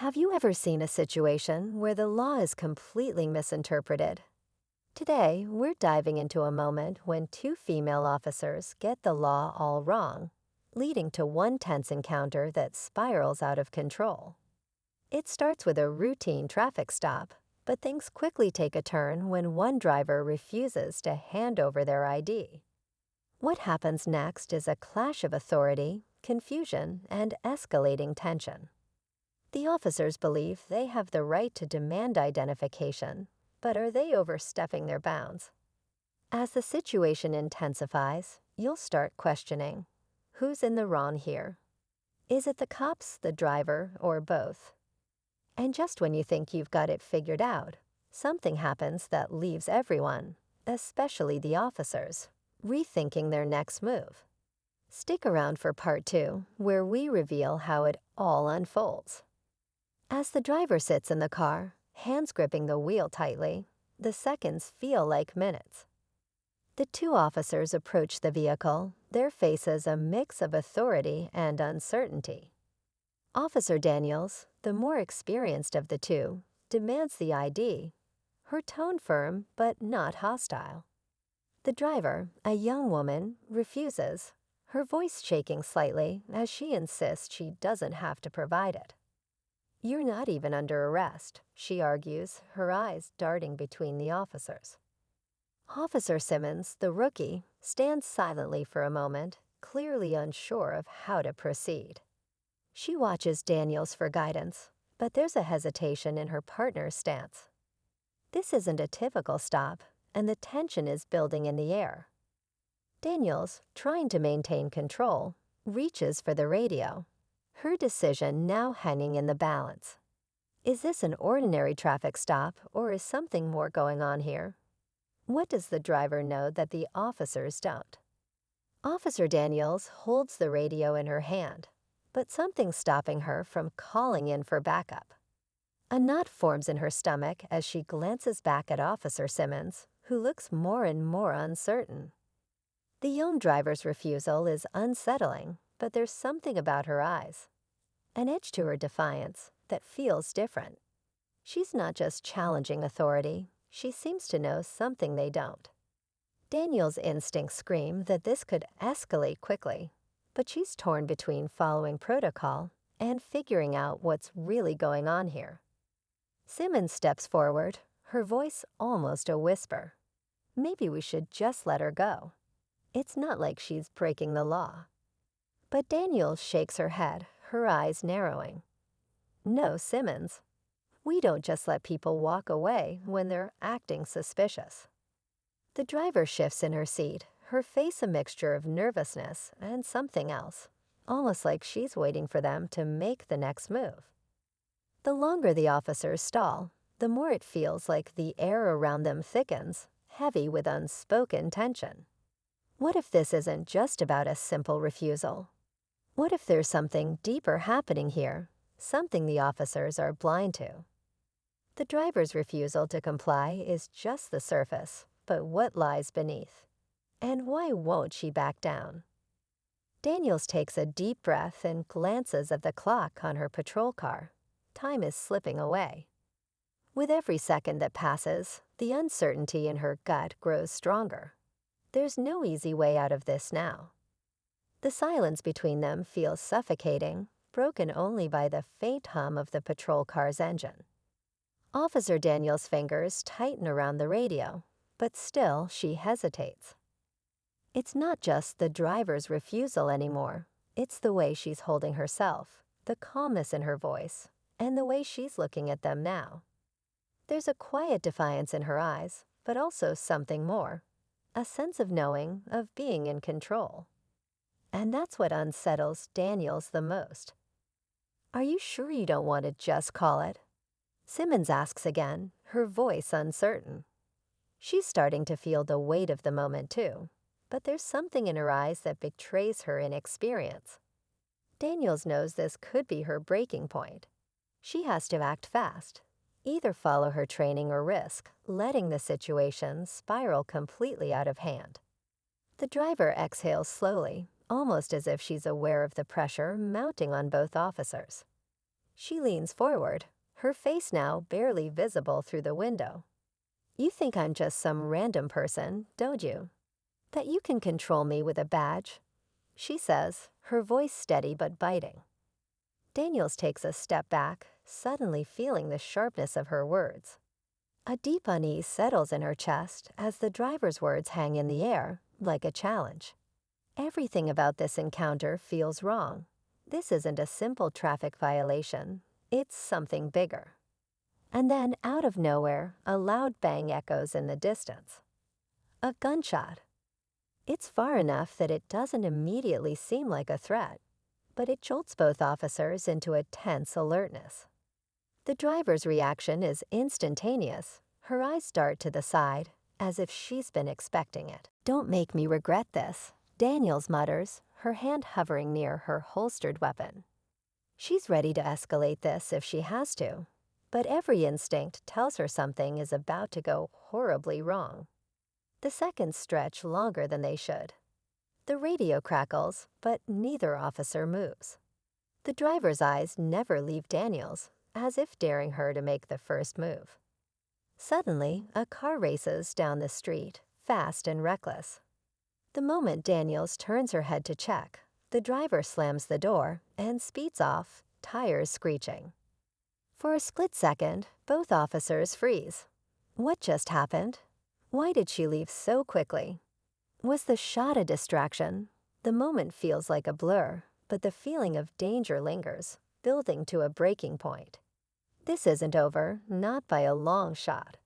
Have you ever seen a situation where the law is completely misinterpreted? Today, we're diving into a moment when two female officers get the law all wrong, leading to one tense encounter that spirals out of control. It starts with a routine traffic stop, but things quickly take a turn when one driver refuses to hand over their ID. What happens next is a clash of authority, confusion, and escalating tension. The officers believe they have the right to demand identification, but are they overstepping their bounds? As the situation intensifies, you'll start questioning, who's in the wrong here? Is it the cops, the driver, or both? And just when you think you've got it figured out, something happens that leaves everyone, especially the officers, rethinking their next move. Stick around for part 2, where we reveal how it all unfolds. As the driver sits in the car, hands gripping the wheel tightly, the seconds feel like minutes. The two officers approach the vehicle, their faces a mix of authority and uncertainty. Officer Daniels, the more experienced of the two, demands the ID, her tone firm but not hostile. The driver, a young woman, refuses, her voice shaking slightly as she insists she doesn't have to provide it. "You're not even under arrest," she argues, her eyes darting between the officers. Officer Simmons, the rookie, stands silently for a moment, clearly unsure of how to proceed. She watches Daniels for guidance, but there's a hesitation in her partner's stance. This isn't a typical stop, and the tension is building in the air. Daniels, trying to maintain control, reaches for the radio, her decision now hanging in the balance. Is this an ordinary traffic stop, or is something more going on here? What does the driver know that the officers don't? Officer Daniels holds the radio in her hand, but something's stopping her from calling in for backup. A knot forms in her stomach as she glances back at Officer Simmons, who looks more and more uncertain. The young driver's refusal is unsettling, but there's something about her eyes, an edge to her defiance that feels different. She's not just challenging authority, she seems to know something they don't. Daniel's instincts scream that this could escalate quickly, but she's torn between following protocol and figuring out what's really going on here. Simmons steps forward, her voice almost a whisper. Maybe we should just let her go. It's not like she's breaking the law. But Daniels shakes her head, her eyes narrowing. "No, Simmons. We don't just let people walk away when they're acting suspicious." The driver shifts in her seat, her face a mixture of nervousness and something else, almost like she's waiting for them to make the next move. The longer the officers stall, the more it feels like the air around them thickens, heavy with unspoken tension. What if this isn't just about a simple refusal? What if there's something deeper happening here, something the officers are blind to? The driver's refusal to comply is just the surface, but what lies beneath? And why won't she back down? Daniels takes a deep breath and glances at the clock on her patrol car. Time is slipping away. With every second that passes, the uncertainty in her gut grows stronger. There's no easy way out of this now. The silence between them feels suffocating, broken only by the faint hum of the patrol car's engine. Officer Daniels' fingers tighten around the radio, but still she hesitates. It's not just the driver's refusal anymore. It's the way she's holding herself, the calmness in her voice, and the way she's looking at them now. There's a quiet defiance in her eyes, but also something more, a sense of knowing, of being in control. And that's what unsettles Daniels the most. "Are you sure you don't want to just call it?" Simmons asks again, her voice uncertain. She's starting to feel the weight of the moment too, but there's something in her eyes that betrays her inexperience. Daniels knows this could be her breaking point. She has to act fast, either follow her training or risk letting the situation spiral completely out of hand. The driver exhales slowly, almost as if she's aware of the pressure mounting on both officers. She leans forward, her face now barely visible through the window. "You think I'm just some random person, don't you? That you can control me with a badge?" she says, her voice steady but biting. Daniels takes a step back, suddenly feeling the sharpness of her words. A deep unease settles in her chest as the driver's words hang in the air, like a challenge. Everything about this encounter feels wrong. This isn't a simple traffic violation. It's something bigger. And then, out of nowhere, a loud bang echoes in the distance. A gunshot. It's far enough that it doesn't immediately seem like a threat, but it jolts both officers into a tense alertness. The driver's reaction is instantaneous. Her eyes dart to the side, as if she's been expecting it. "Don't make me regret this," Daniels mutters, her hand hovering near her holstered weapon. She's ready to escalate this if she has to, but every instinct tells her something is about to go horribly wrong. The seconds stretch longer than they should. The radio crackles, but neither officer moves. The driver's eyes never leave Daniels, as if daring her to make the first move. Suddenly, a car races down the street, fast and reckless. The moment Daniels turns her head to check, the driver slams the door and speeds off, tires screeching. For a split second, both officers freeze. What just happened? Why did she leave so quickly? Was the shot a distraction? The moment feels like a blur, but the feeling of danger lingers, building to a breaking point. This isn't over, not by a long shot.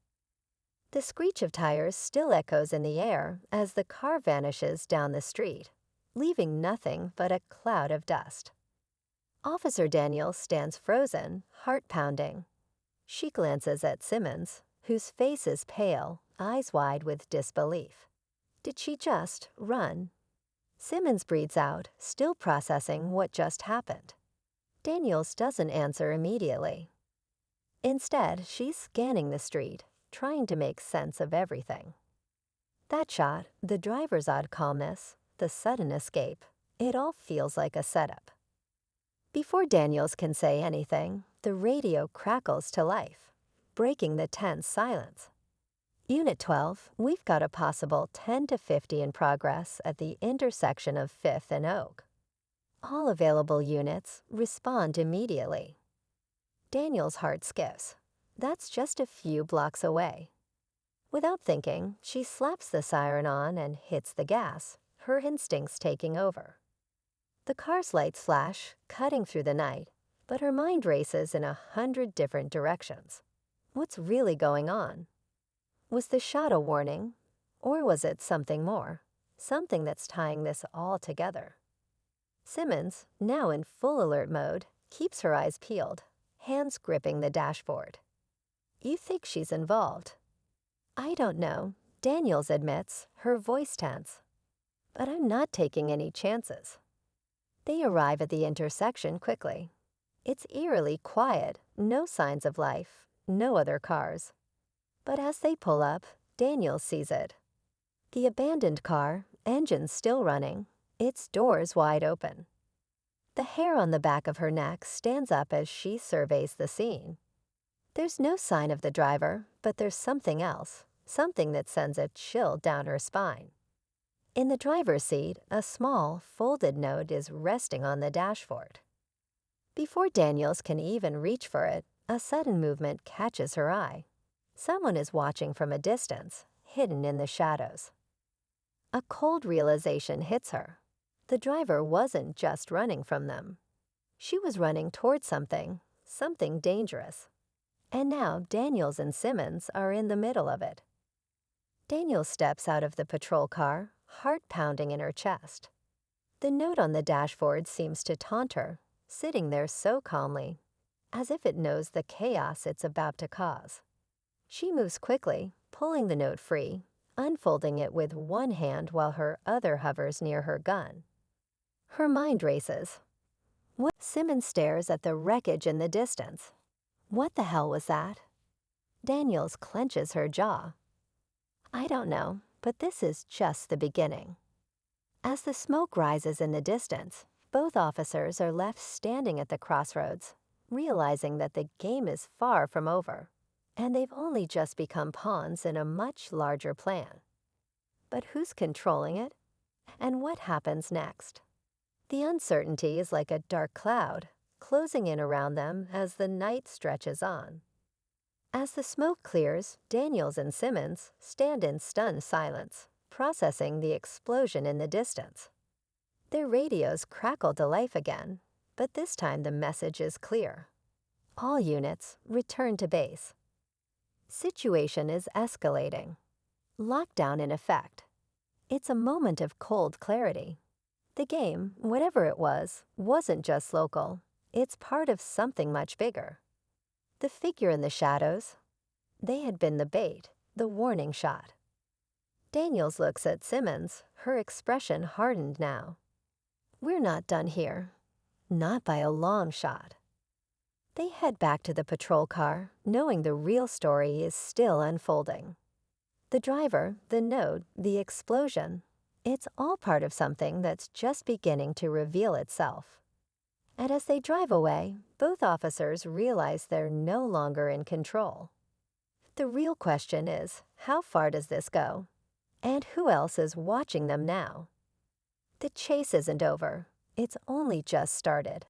The screech of tires still echoes in the air as the car vanishes down the street, leaving nothing but a cloud of dust. Officer Daniels stands frozen, heart pounding. She glances at Simmons, whose face is pale, eyes wide with disbelief. Did she just run? Simmons breathes out, still processing what just happened. Daniels doesn't answer immediately. Instead, she's scanning the street, trying to make sense of everything. That shot, the driver's odd calmness, the sudden escape, it all feels like a setup. Before Daniels can say anything, the radio crackles to life, breaking the tense silence. Unit 12, we've got a possible 10 to 50 in progress at the intersection of 5th and Oak. All available units respond immediately. Daniel's heart skips. That's just a few blocks away. Without thinking, she slaps the siren on and hits the gas, her instincts taking over. The car's lights flash, cutting through the night, but her mind races in 100 different directions. What's really going on? Was the shot a warning? Or was it something more? Something that's tying this all together? Simmons, now in full alert mode, keeps her eyes peeled, hands gripping the dashboard. "You think she's involved?" "I don't know," Daniels admits, her voice tense. "But I'm not taking any chances." They arrive at the intersection quickly. It's eerily quiet, no signs of life, no other cars. But as they pull up, Daniels sees it. The abandoned car, engine still running, its doors wide open. The hair on the back of her neck stands up as she surveys the scene. There's no sign of the driver, but there's something else, something that sends a chill down her spine. In the driver's seat, a small, folded note is resting on the dashboard. Before Daniels can even reach for it, a sudden movement catches her eye. Someone is watching from a distance, hidden in the shadows. A cold realization hits her. The driver wasn't just running from them. She was running toward something dangerous. And now Daniels and Simmons are in the middle of it. Daniels steps out of the patrol car, heart pounding in her chest. The note on the dashboard seems to taunt her, sitting there so calmly, as if it knows the chaos it's about to cause. She moves quickly, pulling the note free, unfolding it with one hand while her other hovers near her gun. Her mind races. What? Simmons stares at the wreckage in the distance. What the hell was that? Daniels clenches her jaw. "I don't know, but this is just the beginning." As the smoke rises in the distance, both officers are left standing at the crossroads, realizing that the game is far from over, and they've only just become pawns in a much larger plan. But who's controlling it? And what happens next? The uncertainty is like a dark cloud, closing in around them as the night stretches on. As the smoke clears, Daniels and Simmons stand in stunned silence, processing the explosion in the distance. Their radios crackle to life again, but this time the message is clear. All units, return to base. Situation is escalating. Lockdown in effect. It's a moment of cold clarity. The game, whatever it was, wasn't just local. It's part of something much bigger. The figure in the shadows, they had been the bait, the warning shot. Daniels looks at Simmons, her expression hardened now. We're not done here. Not by a long shot. They head back to the patrol car, knowing the real story is still unfolding. The driver, the note, the explosion, it's all part of something that's just beginning to reveal itself. And as they drive away, both officers realize they're no longer in control. The real question is, how far does this go? And who else is watching them now? The chase isn't over. It's only just started.